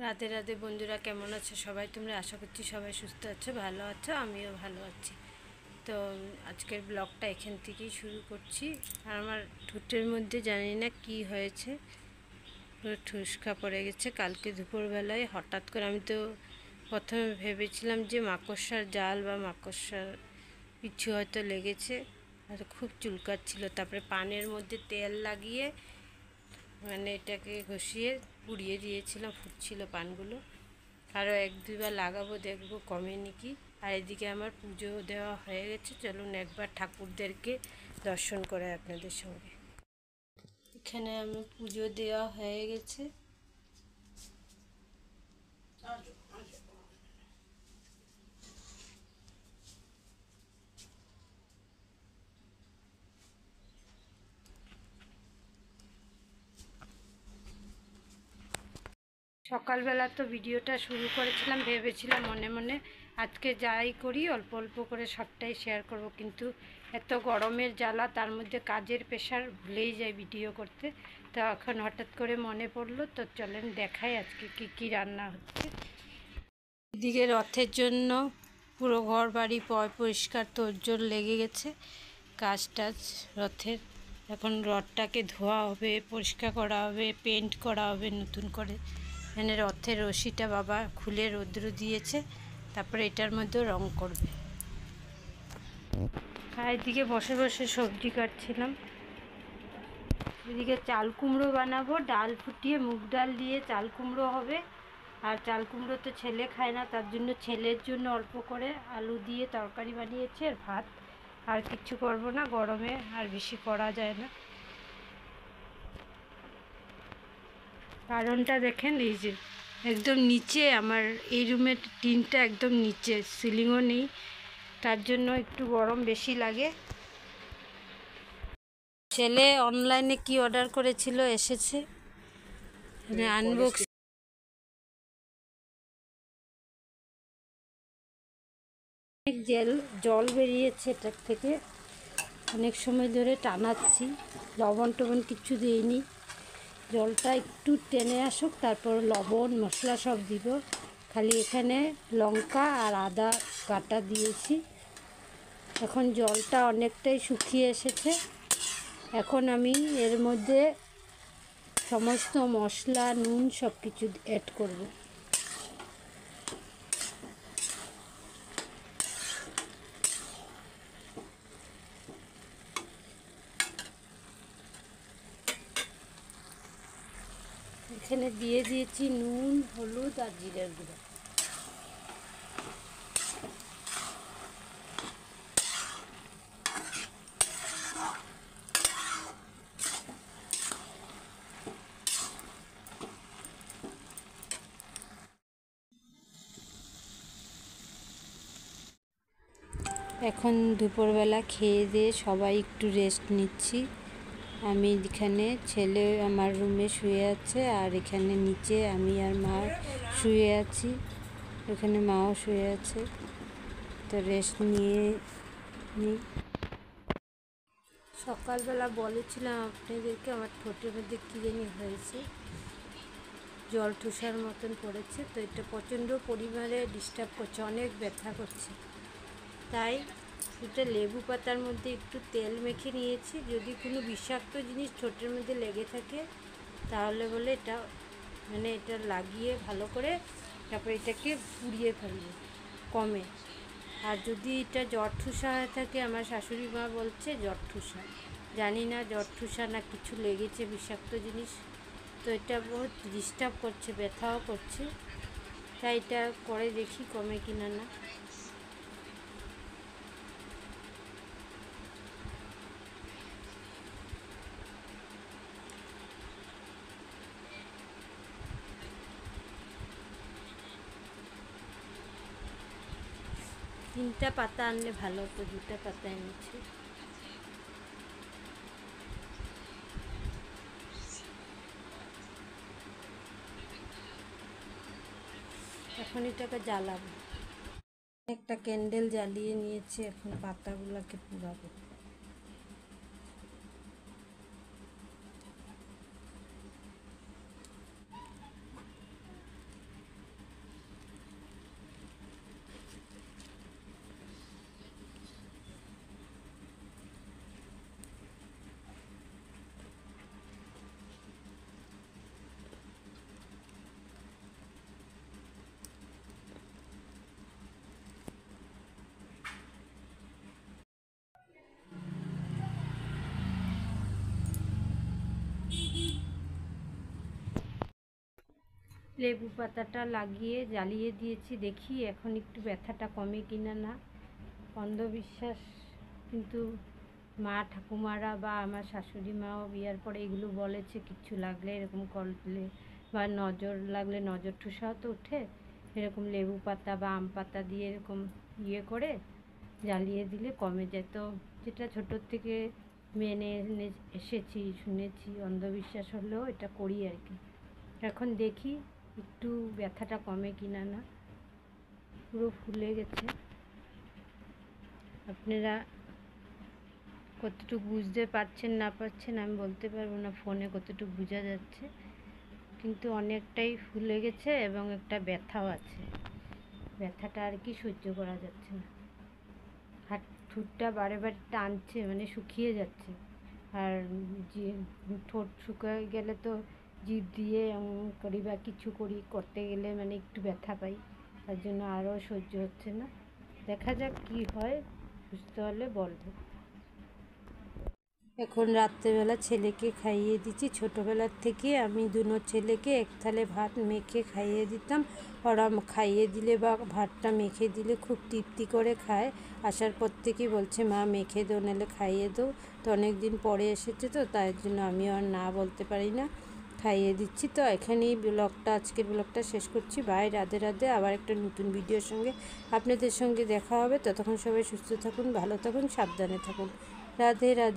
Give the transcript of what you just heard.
রাধে রাধে বন্ধুরা, কেমন আছো সবাই? তোমরা আশা করছি সবাই সুস্থ আছো, ভালো আছো, আমিও ভালো আছি। তো আজকের ব্লগটা এখান থেকেই শুরু করছি। আর আমার ঠোঁটের মধ্যে জানি না কি হয়েছে, পুরো ঠুসকা পড়ে গেছে কালকে দুপুরবেলায় হঠাৎ করে। আমি তো প্রথমে ভেবেছিলাম যে মাকড়সার জাল বা মাকড়সার কিছু হয়তো লেগেছে, হয়তো খুব চুলকাচ্ছিল। তারপরে পানের মধ্যে তেল লাগিয়ে এটাকে ঘষিয়ে পুড়িয়ে দিয়েছিলাম, ফুটছিল পানগুলো। আরও এক দুবার লাগাবো, দেখবো কমে নাকি। আর এদিকে আমার পুজো দেওয়া হয়ে গেছে। চলুন একবার ঠাকুরদেরকে দর্শন করে আপনাদের সঙ্গে। এখানে আমি পুজো দেওয়া হয়ে গেছে। সকালবেলা তো ভিডিওটা শুরু করেছিলাম, ভেবেছিলাম মনে মনে আজকে যাই করি অল্প অল্প করে সবটাই শেয়ার করব, কিন্তু এত গরমের জ্বালা, তার মধ্যে কাজের প্রেশার, ভুলেই যাই ভিডিও করতে। তো এখন হঠাৎ করে মনে পড়লো, তো চলেন দেখাই আজকে কি কি রান্না হচ্ছে। এদিকে রথের জন্য পুরো ঘর বাড়ি পরিষ্কার তোড়জোড় লেগে গেছে, কাজ টাজ রথের। এখন রথটাকে ধোয়া হবে, পরিষ্কার করা হবে, পেন্ট করা হবে নতুন করে। এখানে রথের রশিটা বাবা খুলে রৌদ্র দিয়েছে, তারপরে এটার মধ্যেও রং করবে। আর এদিকে বসে বসে সবজি কাটছিলাম। এদিকে চাল কুমড়ো বানাবো, ডাল ফুটিয়ে মুগ ডাল দিয়ে চাল কুমড়ো হবে। আর চাল কুমড়ো তো ছেলে খায় না, তার জন্য ছেলের জন্য অল্প করে আলু দিয়ে তরকারি বানিয়েছি, আর ভাত। আর কিচ্ছু করব না, গরমে আর বেশি করা যায় না। কারণটা দেখেন, এই যে একদম নিচে আমার এই রুমের টিনটা একদম নিচে, সিলিংও নেই, তার জন্য একটু গরম বেশি লাগে। ছেলে অনলাইনে কি অর্ডার করেছিল, এসেছে। আনবক্স অনেক জল বেরিয়েছে এটার থেকে, অনেক সময় ধরে টানাচ্ছি, লবণ টবণ কিছু দিইনি। জলটা একটু টেনে আসুক, তারপর লবণ মশলা সব দিব। খালি এখানে লঙ্কা আর আদা কাটা দিয়েছি। এখন জলটা অনেকটাই শুকিয়ে এসেছে। এখন আমি এর মধ্যে সমস্ত মশলা, নুন সব কিছু অ্যাড করব। এখানে দিয়ে দিয়েছি নুন, হলুদ আর জিরের গুঁড়ো। এখন দুপুরবেলা খেয়ে দিয়ে সবাই একটু রেস্ট নিচ্ছি। আমি এখানে, ছেলে আমার রুমে শুয়ে আছে, আর এখানে নিচে আমি আর মা শুয়ে আছি। এখানে মাও শুয়ে আছে, তো রেস্ট নিয়ে নিই। সকালবেলা বলেছিলাম আপনাদেরকে আমার ঠোঁটের মধ্যে কী জানি হয়েছে, জল ঠুসার মতন পড়েছে। তো এটা প্রচণ্ড পরিমাণে ডিস্টার্ব করছে, অনেক ব্যথা করছে। তাই এটা লেবু পাতার মধ্যে একটু তেল মেখে নিয়েছি। যদি কোনো বিষাক্ত জিনিস ঠোঁটের মধ্যে লেগে থাকে, তাহলে বলে এটা এটা লাগিয়ে ভালো করে তারপর এটাকে পুড়িয়ে ফেলবে, কমে। আর যদি এটা জ্বর ঠুসা হয়ে থাকে, আমার শাশুড়ি মা বলছে জ্বর ঠুসা, জানি না জ্বর ঠুসা না কিছু লেগেছে বিষাক্ত জিনিস। তো এটা বহুত ডিস্টার্ব করছে, ব্যথাও করছে। তাই এটা করে দেখি কমে কিনা না। তিনটা পাতা আনলে ভালো হতো, দুটা পাতা এনেছি। এখন এটাকে জ্বালাবো। একটা ক্যান্ডেল জ্বালিয়ে নিয়েছি, এখন পাতাগুলোকে পুড়াবো। লেবু পাতাটা লাগিয়ে জ্বালিয়ে দিয়েছি, দেখি এখন একটু ব্যথাটা কমে কিনা না। অন্ধবিশ্বাস কিন্তু মা ঠাকুমারা বা আমার শাশুড়ি মাও বিয়ার পরে এগুলো বলেছে, কিচ্ছু লাগলে এরকম করলে বা নজর লাগলে, নজর ঠুসাও তো ওঠে, এরকম লেবু পাতা বা আম পাতা দিয়ে এরকম করে জ্বালিয়ে দিলে কমে যায়। তো যেটা ছোটোর থেকে মেনে এসেছি, শুনেছি, অন্ধবিশ্বাস হলেও এটা করি আর কি। এখন দেখি একটু ব্যথাটা কমে কিনা না। পুরো ফুলে গেছে। আপনারা কতটুকু বুঝতে পারছেন না পারছেন আমি বলতে পারবো না, ফোনে কতটুকু বোঝা যাচ্ছে, কিন্তু অনেকটাই ফুলে গেছে এবং একটা ব্যথাও আছে। ব্যথাটা আর কি সহ্য করা যাচ্ছে না। হাত ঠোঁটটা বারে বারে টানছে, মানে শুকিয়ে যাচ্ছে। আর যে ঠোঁট শুকিয়ে গেলে তো জিভ দিয়ে করি বা কিছু করি, করতে গেলে মানে একটু ব্যথা পাই, তার জন্য আরও সহ্য হচ্ছে না। দেখা যাক কি হয়, সুস্থ হলে বলবো। এখন রাত্রেবেলা ছেলেকে খাইয়ে দিচ্ছি। ছোটোবেলার থেকে আমি দুনো ছেলেকে এক থালে ভাত মেখে খাইয়ে দিতাম। ওরা খাইয়ে দিলে বা ভাতটা মেখে দিলে খুব তৃপ্তি করে খায়। আসার পর থেকেই বলছে মা মেখে দাও, নাহলে খাইয়ে দাও। তো অনেক দিন পরে এসেছে, তো তাই জন্য আমি আর না বলতে পারি না, খাইয়ে দিচ্ছি। তো এখানেই আজকের ব্লগটা শেষ করছি। বাই, রাধে রাধে। আবার একটা নতুন ভিডিওর সঙ্গে আপনাদের সঙ্গে দেখা হবে। ততক্ষণ সবাই সুস্থ থাকুন, ভালো থাকুন, সাবধানে থাকুন। রাধে রাধে।